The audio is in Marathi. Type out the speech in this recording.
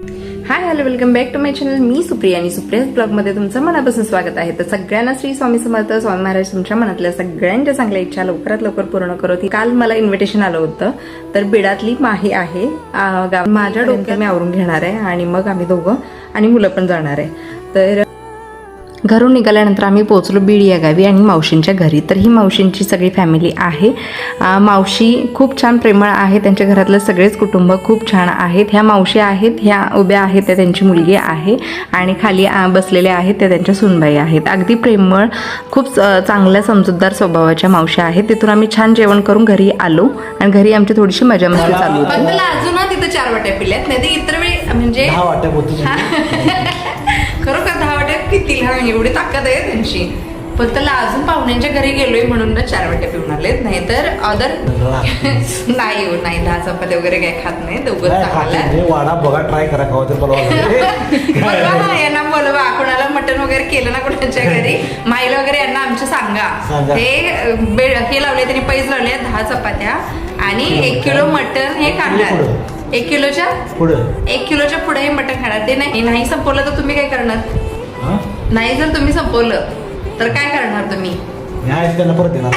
High hello welcome back to my channel. मी सुप्रिया आणि सुप्रियाज ब्लॉगमध्ये तुमचं मनापासून स्वागत आहे. तर सगळ्यांना श्री स्वामी समर्थ. स्वामी महाराज तुमच्या मनातल्या सगळ्यांच्या चांगल्या इच्छा लवकरात लवकर पूर्ण करो. काल मला इन्व्हिटेशन आलं होतं, तर बिडातली माही आहे माझ्या डोक्यात मी आवरून घेणार आहे आणि मग आम्ही दोघं आणि मुलं पण जाणार आहे. तर घरून निघाल्यानंतर आम्ही पोहोचलो बीड या गावी आणि मावशींच्या घरी. तर ही मावशींची सगळी फॅमिली आहे. मावशी खूप छान प्रेमळ आहे. त्यांच्या घरातलं सगळेच कुटुंब खूप छान आहेत. ह्या मावशी आहेत, ह्या उभ्या आहेत त्या त्यांची मुलगी आहे आणि खाली बसलेल्या आहेत त्या त्यांच्या सुनबाई आहेत. अगदी प्रेमळ, खूप चांगल्या समजूतदार स्वभावाच्या मावशी आहेत. तिथून आम्ही छान जेवण करून घरी आलो आणि घरी आमची थोडीशी मजा मस्ती चालू होती. पण मला अजून तिथं 4 वाट्या पिल्यात, नाही तर इतर वेळी म्हणजे 10 वाट्या होती. खरोखर 10 वाट्या किती लहान, एवढी ताकद आहे त्यांची. पण त्याला अजून पाहुण्यांच्या घरी गेलोय म्हणून 4 वाट्या पिऊन आलेत, नाही तर अदर नाही हो, नाही 10 चपात्या वगैरे काय खात नाही. वाडा बघा, ट्राय करा खावा तर बोलवा यांना, बोलवा कोणाला मटण वगैरे केलं ना कोणाच्या घरी, माईला वगैरे यांना आमच्या सांगा. हे लावले त्यांनी पैज लावले 10 चपात्या आणि 1 किलो मटण हे खाणार. 1 किलोच्या पुढे हे मटण खाणार. ते नाही संपवलं तर तुम्ही काय करणार? नाही जर तुम्ही संपवलं तर काय करणार तुम्ही? त्यांना परत देणार.